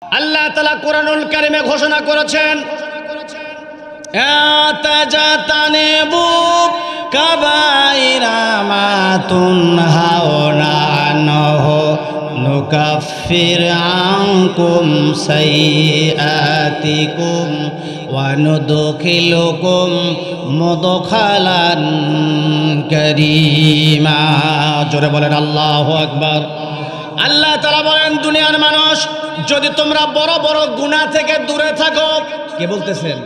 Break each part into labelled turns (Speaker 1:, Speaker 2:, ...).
Speaker 1: আল্লাহ তাআলা কোরআনুল কারীমে ঘোষণা করেছেন, আতাজাতানিবু কাবাইরা মা তুনহাউনা আনহু নুকাফির আনকুম সাইয়্যাতিকুম ওয়া নুদখিলুকুম মুদখালান কারীমা। জোরে বলেন আল্লাহু আকবার। আল্লাহ তাআলা বলেন, দুনিয়ার মানুষ, যদি তোমরা বড় বড় গুনাহ থেকে দূরে থাকো। কে বলতেছেন?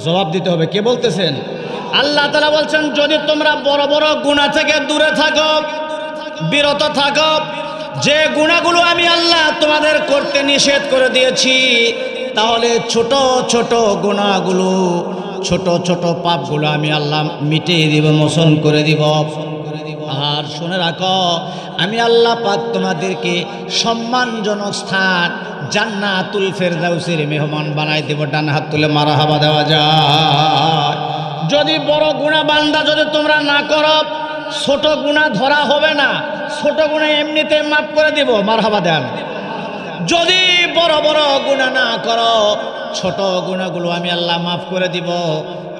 Speaker 1: জবাব দিতে হবে, কে বলতেছেন? আল্লাহ তাআলা বলছেন, যদি তোমরা বড় বড় গুনাহ থেকে দূরে থাকো, বিরত থাকো, যে গুনাহগুলো আমি আল্লাহ তোমাদের করতে নিষেধ করে দিয়েছি, তাহলে ছোট ছোট গুনাহগুলো, ছোট ছোট পাপগুলো আমি আল্লাহ মিটিয়ে দিব, মোচন করে দিব। আর শুনে রাখো, আমি আল্লাহ পাক তোমাদেরকে সম্মানজনক স্থান জান্নাতুল ফেরদাউসের মেহমান বানাই দেব। ডান হাত তুলে মারহাবা দেওয়া যায়। যদি বড় গুনাহ বান্দা যদি তোমরা না করো, ছোট গুনাহ ধরা হবে না, ছোট গুনাহ এমনিতে মাফ করে দিব। মারহাবা দেন। যদি বড় বড় গুনাহ না করো, ছোট গুনাহগুলো আমি আল্লাহ মাফ করে দিব।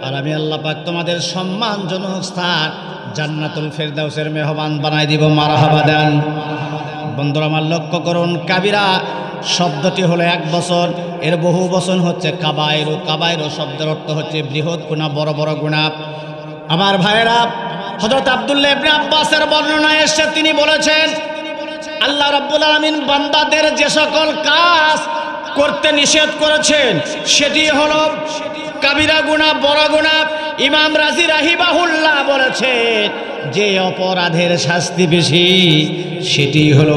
Speaker 1: আর আমি আল্লাহ পাক তোমাদের সম্মানজনক স্থান জান্নাতুল ফেরদাউসের মেহমান বানাই দিব। মারহাবা দেন। বন্ধুরা আমার লক্ষ্য করুন, কাবিরা শব্দটি হলো 1 বছর, এর বহু বচন হচ্ছে কাবায়েরু। কাবায়েরু শব্দের অর্থ হচ্ছে বৃহৎ গুনাহ, বড় বড় গুনাহ। আমার ভাইয়েরা, হযরত আব্দুল্লাহ ইবনে আব্বাসের বর্ণনায় এসেছে, তিনি বলেছেন, আল্লাহ রাব্বুল আলামিন বান্দাদের যে সকল কাজ করতে নিষেধ করেছেন সেটি হলো কাবিরা গুনাহ, বড় গুনাহ। ইমাম রাজি রাহিমাহুল্লাহ বলেছেন, যে অপরাধের শাস্তি বেশি সেটি হলো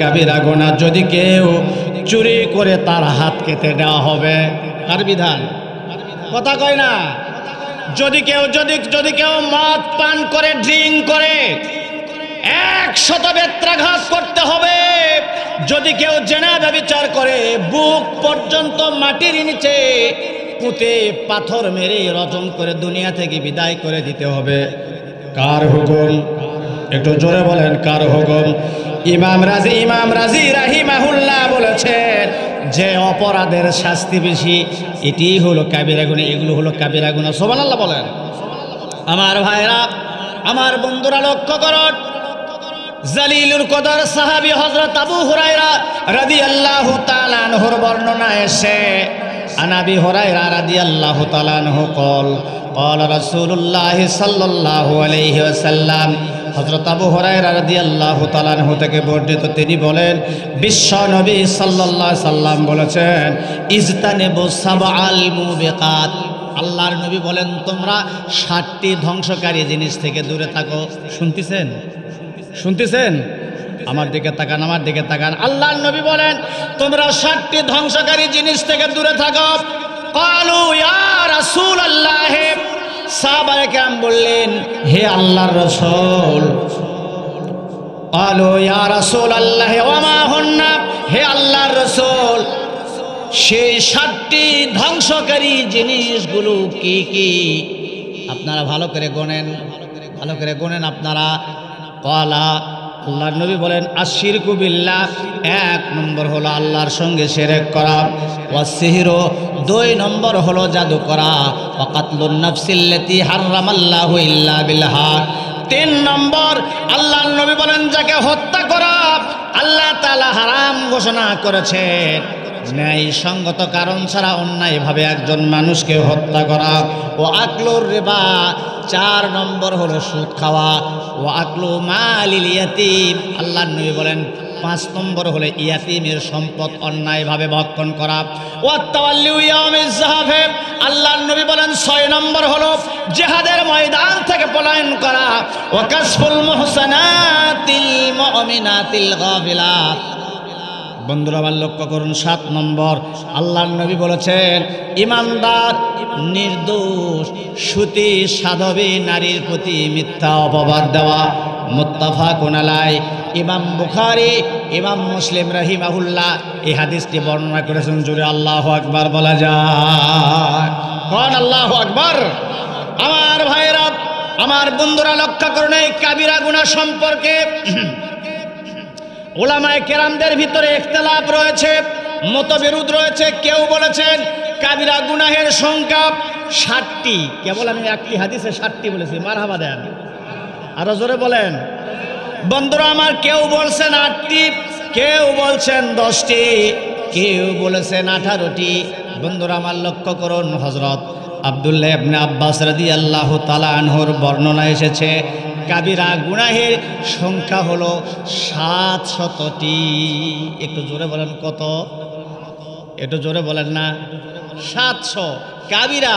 Speaker 1: কাবিরা গুনাহ। যদি কেউ চুরি করে তার হাত কেটে দেওয়া হবে। তার বিধান, কথা কয় না। যদি কেউ মদ পান করে, ড্রিঙ্ক করে, 100 বেত্রাঘাত করতে হবে। যদি কেউ জেনা ব্যভিচার করে, বুক পর্যন্ত মাটির নিচে পুঁতে পাথর মেরে রজম করে দুনিয়া থেকে বিদায় করে দিতে হবে। কার হুকুম? একটু জোরে বলেন, কার হুকুম? ইমাম রাজি রাহিমাহুল্লাহ বলেছেন, যে অপরাধের শাস্তি বেশি এটি হলো কাবিরা গুনাহ, এগুলো হলো কাবিরা গুনাহ। সুবহানাল্লাহ বলেন। আমার ভাইরা, আমার বন্ধুরা, লক্ষ্য করুন, জালিলুল কদর সাহাবী হযরত আবু হুরায়রা রাদিয়াল্লাহু তাআলা আনহুর বর্ণনা এসে, আনাবি হুরায়রা রাদিয়াল্লাহু তাআলা আনহু قال رسول الله صلى الله عليه وسلم। হযরত আবু হুরায়রা রাদিয়াল্লাহু তাআলা আনহু থেকে বর্ণিত, তিনি বলেন, বিশ্ব নবী সাল্লাল্লাহু আলাইহি সাল্লাম বলেছেন, ইজতানিবু সাবআল মুবিকাত। আল্লাহর নবী বলেন, তোমরা 7টি ধ্বংসকারী জিনিস থেকে দূরে থাকো। শুনতেছেন? আমার দিকে তাকান, আমার দিকে তাকান। আল্লাহর নবী বলেন, তোমরা 7টি ধ্বংসকারী জিনিস থেকে দূরে থাকো। ক্বালু ইয়া রাসূলুল্লাহ, সাহাবায়ে কেরাম বললেন, হে আল্লাহর রাসূল। ক্বালু ইয়া রাসূলুল্লাহ ওয়া মা হুন্না, হে আল্লাহর রাসূল, সেই 7টি ধ্বংসকারী জিনিসগুলো কি কি? আপনারা ভালো করে গোনেন, ভালো করে গোনেন আপনারা। ক্বালা, আল্লাহর নবী বলেন, আশিরকু বিল্লাহ, 1 নম্বর হলো আল্লাহর সঙ্গে শিরক করা। ওয়াসসিহরু, 2 নম্বর হলো জাদু করা। ওয়া কাতলুন নাফসিল্লাতী হারামাল্লাহু ইল্লা বিল হক, 3 নম্বর আল্লাহর নবী বলেন, যাকে হত্যা করা আল্লাহ তাআলা হারাম ঘোষণা করেছেন, ন্যায় সঙ্গত কারণ ছাড়া অন্যায়ভাবে একজন মানুষকে হত্যা করা। ও আকলুর রিবা, 4 নম্বর হলো সুদ খাওয়া। ও আকলু মালিল ইয়াতীম, আল্লাহর নবী বলেন 5 নম্বর হলো ইয়াতীমের সম্পদ অন্যায়ভাবে ভক্ষণ করা। ও তাওয়াল্লি ইয়াউমিজ যাহাফে, আল্লাহর নবী বলেন 6 নম্বর হলো জিহাদের ময়দান থেকে পলায়ন করা। ও কাসফুল মুহসানাতিল মুমিনাতিল গাফিলাত। বন্ধুরা আমার লক্ষ্য করুন, 7 নম্বর আল্লাহর নবী বলেছেন, ইমানদার, নির্দোষ, সতী সাধবী নারীর প্রতি মিথ্যা অপবাদ দেওয়া। মুত্তাফাকুন আলাইহি। ইমাম বুখারী, ইমাম মুসলিম রাহিমাহুল্লাহ এই হাদিসটি বর্ণনা করেছেন। জোরে আল্লাহু আকবার বলা যায়। কোন আল্লাহু আকবার। আমার ভাইরা, আমার বন্ধুরা, লক্ষ্য করুন, এই কাবিরা গুনাহ সম্পর্কে উলামায়ে কেরামদের ভিতরে ইখতিলাফ রয়েছে। মতবিরোধ রয়েছে। কেউ বলেছেন কাবিরা গুনাহের সংখ্যা 60টি। কেবল আমি একটি হাদিসে 60টি বলেছি। মারহাবা দেন, আরো জোরে বলেন। বন্ধুরা আমার, কেউ বলছেন 8টি, কেউ বলছেন 10টি, কেউ বলেছেন 18টি। বন্ধুরা আমার লক্ষ্য করুন, হযরত আব্দুল্লাহ ইবনে আব্বাস রাদিয়াল্লাহু তাআলা আনহুর বর্ণনা এসেছে কাবিরা গুনাহের সংখ্যা হলো 700টি। একটু জোরে বলেন কত? একটু জোরে বলেন না। 700। কাবিরা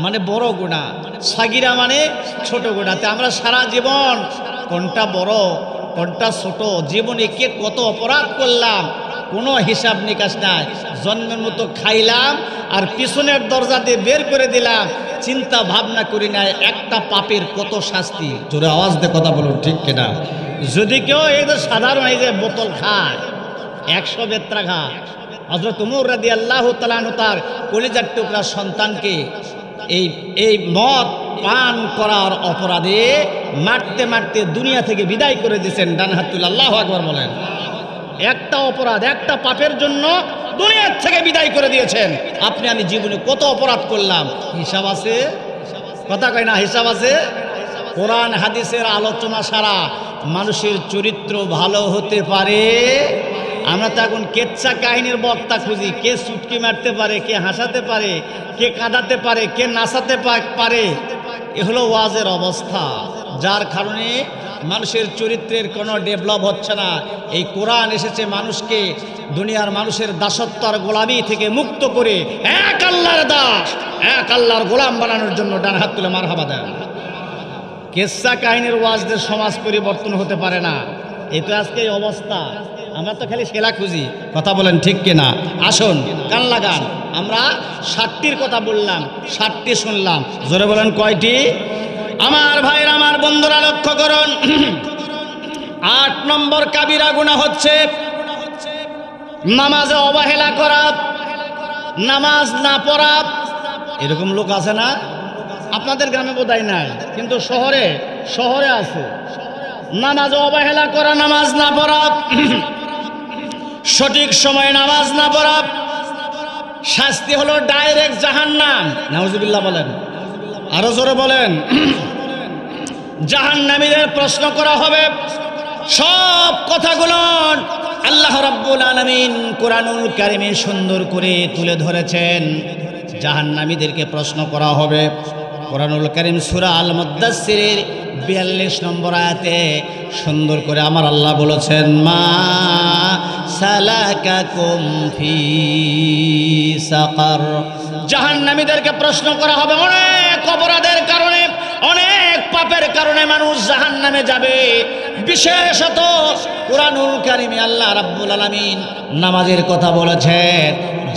Speaker 1: মানে বড় গুনাহ, সাগিরা মানে ছোট গুনাহ। তে আমরা সারা জীবন কোনটা বড় কোনটা ছোট, জীবনে কে কত অপরাধ করলাম কোনো হিসাব নিকাশ নাই। জন্মের মতো খাইলাম আর পিছনের দরজা দিয়ে বের করে দিলাম, চিন্তা ভাবনা করি নাই একটা পাপের কত শাস্তি। জোরে আওয়াজ দিয়ে কথা বলুন, ঠিক কিনা? যদি কেউ এই যে সাধারণ এই যে বোতল খায়, 100 বেত্রা খায়, হযরত ওমর রাদিয়াল্লাহু তাআলা আনহু তার কলিজার টুকরা সন্তানকে এই মদ পান করার অপরাধে মারতে মারতে দুনিয়া থেকে বিদায় করে দিয়েছেন। ডান হাত তুলে আল্লাহু আকবার বলেন। একটা অপরাধ, একটা পাপের জন্য দুনিয়া থেকে বিদায় করে দিয়েছেন। আপনি আমি জীবনে কত অপরাধ করলাম, হিসাব আছে? কথা কয় না, হিসাব আছে? কোরআন হাদিসের আলোচনা ছাড়া মানুষের চরিত্র ভালো হতে পারে? আমরা তো এখন কেচ্ছা কাহিনীর বক্তা খুঁজি। কে চুটকি মারতে পারে, কে হাসাতে পারে, কে কাঁদাতে পারে, কে নাচাতে পারে। এ হলো ওয়াজের অবস্থা, যার কারণে মানুষের চরিত্রের কোনো ডেভেলপ হচ্ছে না। এই কোরআন এসেছে মানুষকে দুনিয়ার মানুষের দাসত্ব আর গোলামি থেকে মুক্ত করে এক আল্লাহর দাস, এক আল্লাহর গোলাম বানানোর জন্য। ডান হাত তুলে মারহাবা দেন। কেচ্ছা কাহিনীর ওয়াজদের সমাজ পরিবর্তন হতে পারে না। এই তো আজকে এই অবস্থা। আমরা তো খালি সেলা খুঁজি। কথা বলেন ঠিক কিনা? আসুন কান লাগান। আমরা 60টির কথা বললাম, 60টি শুনলাম। জোরে বলেন কয়টি? আমার ভাইরা, আমার বন্ধুরা লক্ষ্য করুন, 8 নম্বর কাবিরা গুনাহ হচ্ছে নামাজে অবহেলা করা, নামাজ না পড়া। এরকম লোক আছে না? আপনাদের গ্রামে বোধহয় নাই, কিন্তু শহরে শহরে আছে। নামাজে অবহেলা করা, নামাজ না পড়া, সঠিক সময়ে নামাজ না পড়া, শাস্তি হলো ডাইরেক্ট জাহান্নাম। নাউজুবিল্লাহ বলেন, আরো জোরে বলেন। জাহান্নামীদের প্রশ্ন করা হবে। সব কথাগুলো আল্লাহ রাব্বুল আলামিন কোরআনুল কারীমে সুন্দর করে তুলে ধরেছেন। জাহান্নামীদেরকে প্রশ্ন করা হবে। কোরআনুল কারীম সূরা আল মুদ্দাসসিরের 42 নম্বর আয়াতে সুন্দর করে আমার আল্লাহ বলেছেন, মা সালাকাকুম ফি সাকার। জাহান্নামীদেরকে প্রশ্ন করা হবে। অনেক অপরাধের কারণে, অনেক পাপের কারণে মানুষ জাহান্নামে যাবে। বিশেষত কোরআনুল কারীমে আল্লাহ রাব্বুল আলামিন নামাজের কথা বলেছেন।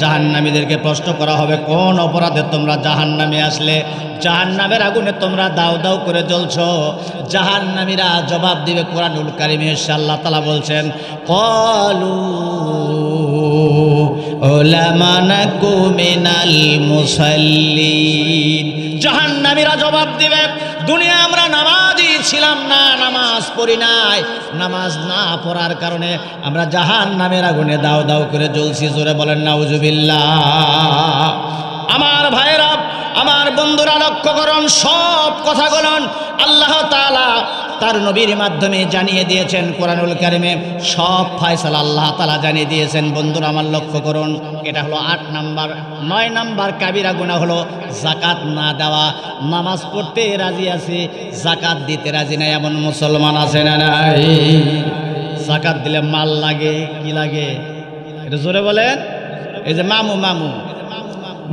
Speaker 1: জাহান্নামীদেরকে প্রশ্ন করা হবে, কোন অপরাধে তোমরা জাহান্নামে আসলে? জাহান্নামের আগুনে তোমরা দাউ দাউ করে জ্বলছো। জাহান্নামীরা জবাব দিবে। কোরআনুল কারীমে আল্লাহ তাআলা বলছেন, ক্বালু উলামানাকু মিনাল মুসাল্লিন। জাহান্নামীরা জবাব দিবে, দুনিয়া আমরা নামাজই ছিলাম না, নামাজ পড়ি নাই। নামাজ না পড়ার কারণে আমরা জাহান্নামের আগুনে দাউ দাউ করে জ্বলছি। জোরে বলেন নাউজুবিল্লাহ। আমার ভাইরা, আমার বন্ধুরা লক্ষ্য করুন, সব কথাগুলো আল্লাহ তাআলা তার নবীর মাধ্যমে জানিয়ে দিয়েছেন। কোরআনুল কারীমে সব ফয়সালা আল্লাহ তাআলা জানিয়ে দিয়েছেন। বন্ধুরা আমার লক্ষ্য করুন, এটা হলো 8 নাম্বার। 9 নাম্বার কাবিরা গুনাহ হলো যাকাত না দেওয়া। নামাজ পড়তে রাজি আছে, যাকাত দিতে রাজি নাই, এমন মুসলমান আছে না নাই? যাকাত দিলে মাল লাগে, কি লাগে? এটা জোরে বলেন। এই যে মামু মামু।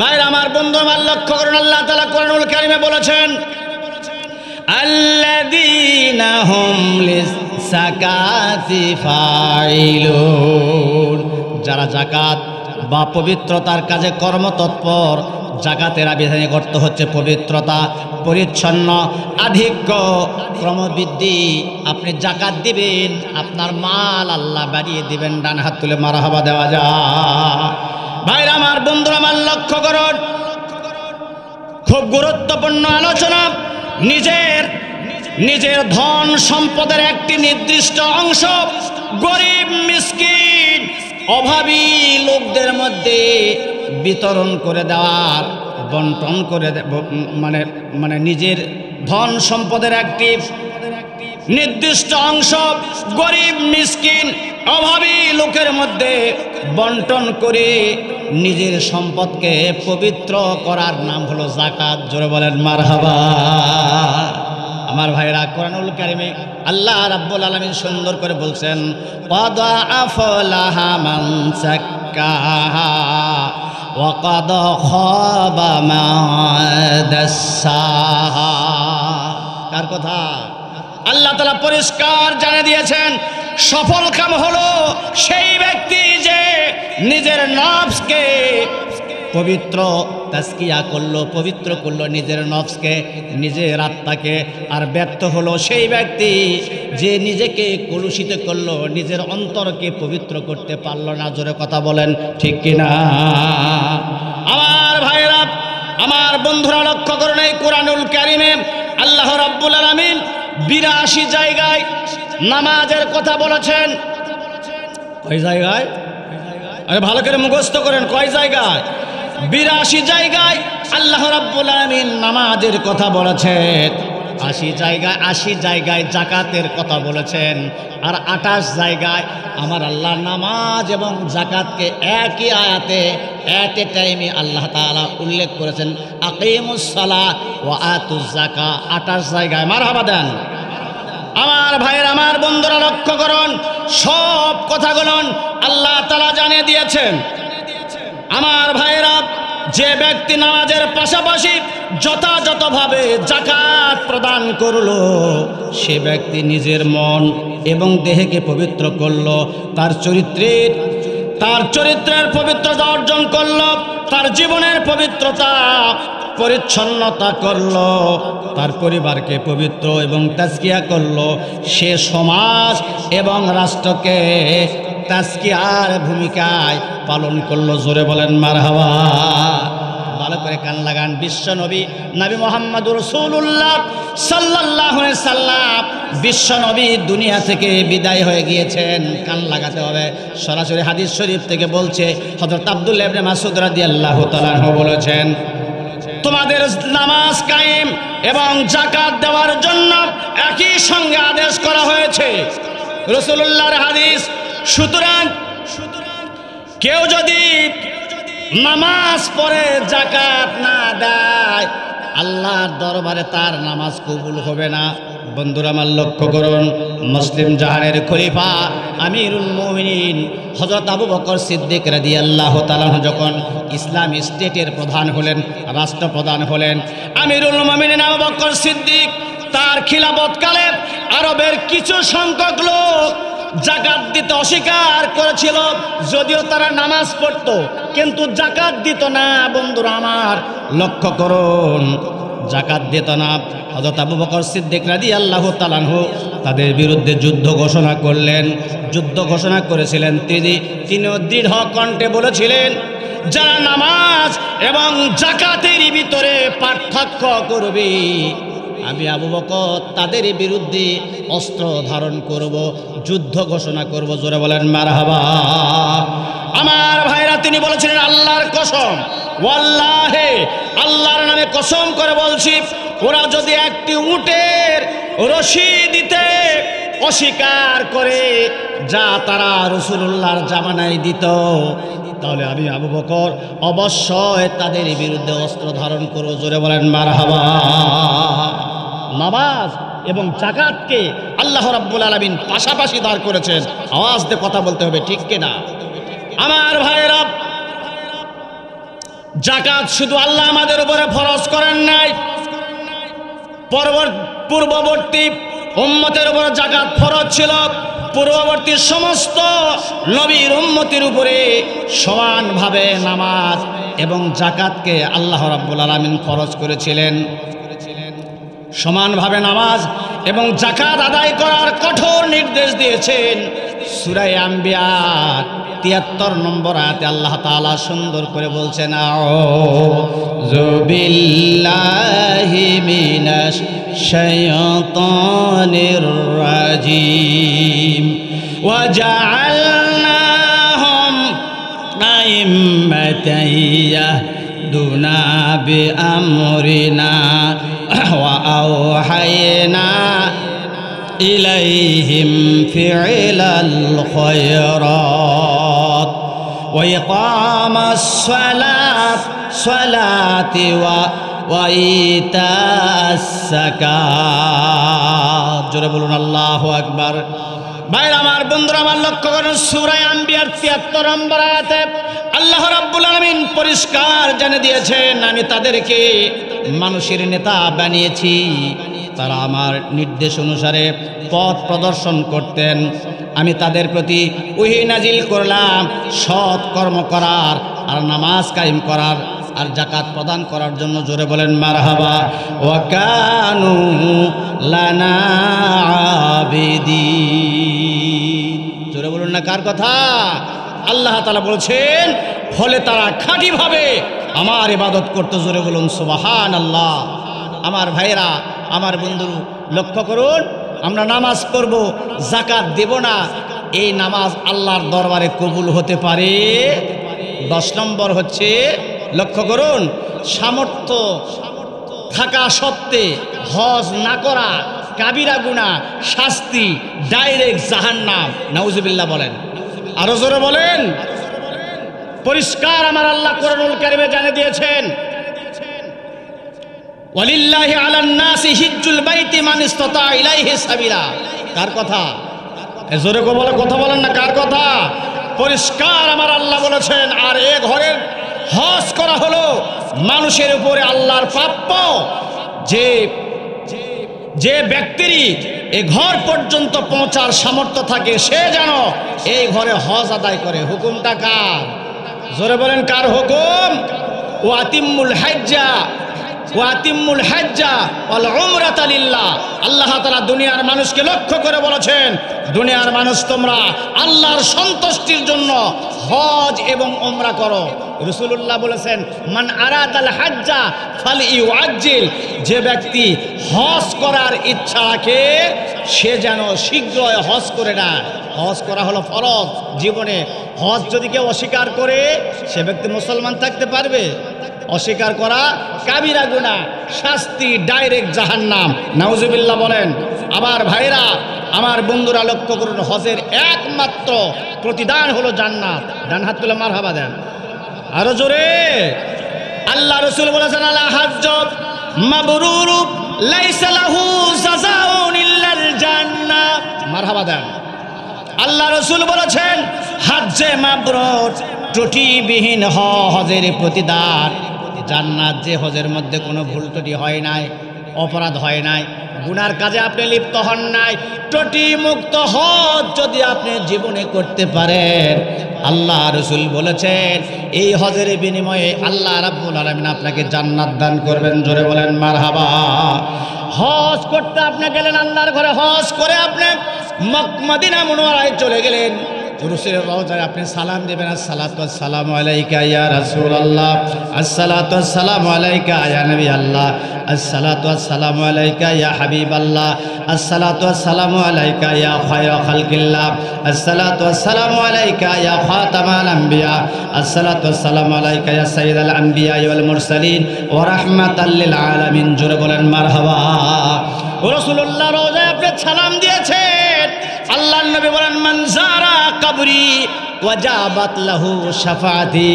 Speaker 1: ভাইরা আমার, বন্ধু আমার লক্ষ্য করুন, আল্লাহ তাআলা কোরআনুল কারীমে বলেছেন, আল্লাযীনা হুম লিস-সাকাতি ফাইলুন। যারা যাকাত বা পবিত্রতার কাজে কর্মতৎপর। যাকাতের আবিধানিক অর্থ হচ্ছে পবিত্রতা, পরিচ্ছন্ন, আধিক্য, ক্রমবৃদ্ধি। আপনি যাকাত দিবেন, আপনার মাল আল্লাহ বাড়িয়ে দিবেন। ডান হাত তুলে মারহাবা দেওয়া যায়। ভাইরা আমার, বন্ধুরা আমার লক্ষ্য করুন, খুব গুরুত্বপূর্ণ আলোচনা। নিজের ধন সম্পদের একটি নির্দিষ্ট অংশ গরিব মিসকিন অভাবী লোকদের মধ্যে বিতরণ করে দেওয়ার, বন্টন করে মানে মানে নিজের ধন সম্পদের একটি নির্দিষ্ট অংশ গরিব মিসকিন অভাবী লোকের মধ্যে বন্টন করে নিজের সম্পদকে পবিত্র করার নাম হলো যাকাত। জোরে বলেন মারহাবা। আমার ভাইরা, কোরআনুল কারিমে আল্লাহ রাব্বুল আলামিন সুন্দর করে বলছেন, ক্বাদ আফলাহা মান যাক্কাহা ওয়া ক্বাদ খাবা মান দাসসাহা। কার কথা? আল্লাহ তাআলা পরিষ্কার জানিয়ে দিয়েছেন, সফল কাম হলো সেই ব্যক্তি যে নিজের নফসকে পবিত্র তাজকিয়া করলো, পবিত্র করলো নিজের নফসকে, নিজের আত্মাকে। আর ব্যর্থ হলো সেই ব্যক্তি যে নিজেকে কলুষিত করলো, নিজের অন্তরকে পবিত্র করতে পারলো না। জোরে কথা বলেন ঠিক কিনা? আমার ভাইরা, আমার বন্ধুরা, লক্ষ্য করুন এই কোরআনুল কারিমে আল্লাহ রাব্বুল আলামিন 82 জায়গায় নামাজের কথা বলেছেন। কয় জায়গায়? আরে ভালো করে মুখস্থ করেন, কয় জায়গায়? 82 জায়গায় আল্লাহ রাব্বুল আলামিন নামাজের কথা বলেছেন। 80 জায়গায় যাকাতের কথা বলেছেন। আর 28 জায়গায় আমার আল্লাহ নামাজ এবং যাকাতকে একই আয়াতে এট এ টাইমে আল্লাহ তাআলা উল্লেখ করেছেন, আকিমুস সালাত ওয়া আতুজ যাকাত। 28 জায়গায় মারহাবা দেন। আমার ভাইয়ের, আমার বন্ধুরা, লক্ষ্য করুন, সব কথাগুলো আল্লাহ তাআলা জানিয়ে দিয়েছেন। আমার ভাইয়েরা, যে ব্যক্তি নামাজের পাশাপাশি যথাযথভাবে যাকাত প্রদান করলো, সে ব্যক্তি নিজের মন এবং দেহকে পবিত্র করলো, তার চরিত্রের পবিত্রতা অর্জন করলো, তার জীবনের পবিত্রতা পরিচ্ছন্নতা করলো, তার পরিবারকে পবিত্র এবং তাজকিয়া করলো, সে সমাজ এবং রাষ্ট্রকে তাজকিয়ার ভূমিকায় পালন করলো। জোরে বলেন মারহাবা। ভালো করে কান লাগান। বিশ্ব নবী মুহাম্মদুর রাসূলুল্লাহ সাল্লাল্লাহু আলাইহি সাল্লাম, বিশ্ব নবী দুনিয়া থেকে বিদায় হয়ে গিয়েছেন। কান লাগাতে হবে। সরাসরি হাদিস শরীফ থেকে বলছে, হযরত আব্দুল্লাহ ইবনে মাসউদ রাদিয়াল্লাহু তাআলা আনহু বলেছেন, তোমাদের নামাজ কায়েম এবং যাকাত দেওয়ার জন্য একই সঙ্গে আদেশ করা হয়েছে। রাসূলুল্লাহর হাদিস। সুতরাং কেউ যদি নামাজ পড়ে যাকাত না দেয়, আল্লাহর দরবারে তার নামাজ কবুল হবে না। বন্ধুরা আমার, লক্ষ্য করুন, মুসলিম জাহানের খলিফা আমিরুল মুমিনিন হযরত আবু বকর সিদ্দিক রাদিয়াল্লাহু তাআলা যখন ইসলামী স্টেটের প্রধান হলেন, রাষ্ট্রপ্রধান হলেন, আমিরুল মুমিনিন আবু বকর সিদ্দিক তার খিলাফতকালে আরবের কিছু সংখ্যক লোক যাকাত দিতে অস্বীকার করেছিল। যদিও তারা নামাজ পড়তো, কিন্তু যাকাত দিত না। বন্ধুরা আমার, লক্ষ্য করুন, যাকাত দিত না। হযরত আবু বকর সিদ্দিক রাদিয়াল্লাহু তাআলা আনহু তাদের বিরুদ্ধে যুদ্ধ ঘোষণা করলেন। যুদ্ধ ঘোষণা করেছিলেন তিনিও দৃঢ় কণ্ঠে বলেছিলেন, যারা নামাজ এবং যাকাতের ভিতরে পার্থক্য করবে, আমি আবু বকর তাদের বিরুদ্ধে অস্ত্র ধারণ করব, যুদ্ধ ঘোষণা করব। জোরে বলেন মারহাবা। আমার ভাইরা, তিনি বলেছিলেন, আল্লাহর কসম, ওয়াল্লাহি, আল্লাহর নামে কসম করে বলছি, ওরা যদি একটি উটের রশি দিতে অস্বীকার করে, যা তারা রাসূলুল্লাহর জামানায় দিত, তাহলে আমি আবু বকর অবশ্যই তাদের বিরুদ্ধে অস্ত্র ধারণ করব। জোরে বলেন মারহাবা। নামাজ এবং যাকাতকে আল্লাহ রাব্বুল আলামিন পাশাপাশি দাঁড় করেছেন। আওয়াজ দিয়ে কথা বলতে হবে, ঠিক কিনা? আমার ভাইরা, যাকাত শুধু আল্লাহ আমাদের উপরে ফরজ করেন নাই, পূর্ববর্তী উম্মতের উপরে যাকাত ফরজ ছিল। পূর্ববর্তী সমস্ত নবীর উম্মতের উপরে সমানভাবে নামাজ এবং যাকাতকে আল্লাহ রাব্বুল আলামিন ফরজ করেছিলেন। সমানভাবে নামাজ এবং যাকাত আদায় করার কঠোর নির্দেশ দিয়েছেন। সূরা আম্বিয়া 73 নম্বর আয়াতে আল্লাহ তাআলা সুন্দর করে বলছেন, আউযু বিল্লাহি মিনাশ শাইতানির রাজিম ওয়া জাআলনাহুম أئمة يهدنا بأمرنا وأوحينا إليهم فعل الخيرات وإقام الصلاة وإيتاء الزকাত। জোরে বলুন আল্লাহু আকবার। ভাইরা আমার, বন্ধুরা আমার, লক্ষ্য করুন সূরা আম্বিয়ার ৭৩ নম্বর আয়াতে আল্লাহ রাব্বুল আলামিন পরিষ্কার জানিয়ে দিয়েছেন, আমি তাদেরকে মানুষের নেতা বানিয়েছি, তারা আমার নির্দেশ অনুসারে পথ প্রদর্শন করতেন। আমি তাদের প্রতি ওহী নাজিল করলাম সৎ কর্ম করার আর নামাজ কায়েম করার আর যাকাত প্রদান করার জন্য। জোরে বলেন মারহাবা। ওয়া কানু লানা আবিদিন। জোরে বলুন না কার কথা? আল্লাহ তাআলা বলছেন, ফলে তারা খাঁটিভাবে আমার ইবাদত করতে। জোরে বলুন সুবহানাল্লাহ। আমার ভাইরা, আমার বন্ধু, লক্ষ্য করুন, আমরা নামাজ পড়ব, যাকাত দেব না, এই নামাজ আল্লাহর দরবারে কবুল হতে পারে? 10 নম্বর হচ্ছে, লক্ষ্য করুন, সামর্থ্য থাকা সত্ত্বে হজ না করা কাবিরা গুনাহ, শাস্তি ডাইরেক্ট জাহান্নাম। নাউজুবিল্লাহ বলেন, আরো জোরে বলেন। পরিষ্কার আমার আল্লাহ কোরআনুল কারীমে জানিয়ে দিয়েছেন, ওয়ালিল্লাহি আলান নাসি হিজ্জুল বাইতি মান ইসতাতা ইলাইহি সাবিলা। কার কথা? জোরে বলে কথা বলেন না, কার কথা? পরিষ্কার আমার আল্লাহ বলেছেন, আর এ ঘরের হজ করা হলো মানুষের উপরে আল্লাহর প্রাপ্য। যে ব্যক্তিরই এ ঘর পর্যন্ত পৌঁছার সামর্থ্য থাকে সে যেন এই ঘরে হজ আদায় করে। হুকুমটা কার? জোরে বলেন, কার হুকুম? ওয়াতিমুল হাজ্জা ওয়াল উমরাতা লিল্লাহ। আল্লাহ তাআলা দুনিয়ার মানুষকে লক্ষ্য করে বলেছেন, দুনিয়ার মানুষ তোমরা আল্লাহর সন্তুষ্টির জন্য হজ এবং উমরা করো। রাসূলুল্লাহ বলেছেন, মান আরাদাল হাজ্জা ফালইউআজ্জিল। যে ব্যক্তি হজ করার ইচ্ছা রাখে সে যেন শীঘ্রই হজ করে নেয়। হজ করা হলো ফরজ জীবনে। হজ যদি কেউ অস্বীকার করে সে ব্যক্তি মুসলমান থাকতে পারবে? অস্বীকার করা কাবিরা গুনাহ, শাস্তি ডাইরেক্ট জাহান্নাম। নাউজুবিল্লাহ বলেন। আবার ভাইরা, আমার বন্ধুরা, লক্ষ্য করুন, হজের একমাত্র প্রতিদান হলো জান্নাত। ডান হাত তুলে মারহাবা দেন আরো জোরে। আল্লাহ রাসূল বলেছেন, আলা হাজ্জ মাবরুর লাইসা লাহু জাযাউন ইল্লাল জান্নাহ। মারহাবা দেন। আল্লাহ রাসূল বলেছেন, হজ্জে মাবরুর ত্রুটিবিহীন হজের প্রতিদান জান্নাত। যে হজের মধ্যে কোনো ভুল ত্রুটি হয় নাই, অপরাধ হয় নাই, গুনার কাজে আপনি লিপ্ত হন নাই, ত্রুটি মুক্ত হজ যদি আপনি জীবনে করতে পারেন, আল্লাহ রাসূল বলেছেন এই হজের বিনিময়ে আল্লাহ রাব্বুল আলামিন আপনাকে জান্নাত দান করবেন। জোরে বলেন মারহাবা। হজ করতে আপনি গেলেন, আল্লাহর ঘরে হজ করে আপনি মদিনা মুনাওয়ারায় চলে গেলেন, রাসূলের রওজায় আপনি সালাম দেবেন, আসসালাতু ওয়াসসালামু আলাইকা ইয়া রাসূলুল্লাহ, আসসালাতু ওয়াসসালামু আলাইকা ইয়া নবী আল্লাহ, আসসালাতু ওয়াসসালামু আলাইকা ইয়া হাবিবাল্লাহ, আসসালাতু ওয়াসসালামু আলাইকা ইয়া খায়রা খালকিল্লাহ, আসসালাতু ওয়াসসালামু আলাইকা ইয়া খাতামাল আম্বিয়া, আসসালাতু ওয়াসসালামু আলাইকা ইয়া সাইয়্যিদাল আম্বিয়া ওয়াল মুরসালিন ওয়া রাহমাতাল লিল আলামিন। জোরে বলেন মারহাবা। রাসূলুল্লাহ রওজায় আপনি সালাম দিয়েছেন। আল্লাহর নবী বলেন, মান যারা কবরি ওয়াজাবাত লাহু শাফাআতি।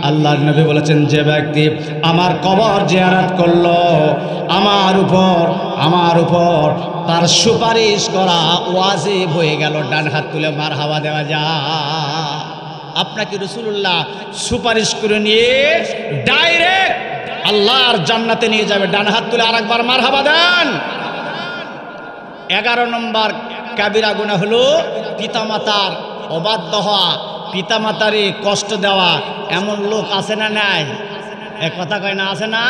Speaker 1: আল্লাহর নবী বলেছেন, যে ব্যক্তি আমার কবর জিয়ারত করলো, আমার উপর তার সুপারিশ করা ওয়াজিব হয়ে গেল। ডান হাত তুলে মারহাবা দেওয়া যায়। আপনাকে রাসূলুল্লাহ সুপারিশ করে নিয়ে ডাইরেক্ট আল্লাহর জান্নাতে নিয়ে যাবে। ডান হাত তুলে আরেকবার মারহাবা দেন। 11 নম্বর কাবিরা গুনাহ হলো পিতামাতার অবাধ্য হওয়া, পিতামাতারে কষ্ট দেওয়া। এমন লোক আছে না নাই? এক কথা কয় না, আছে না?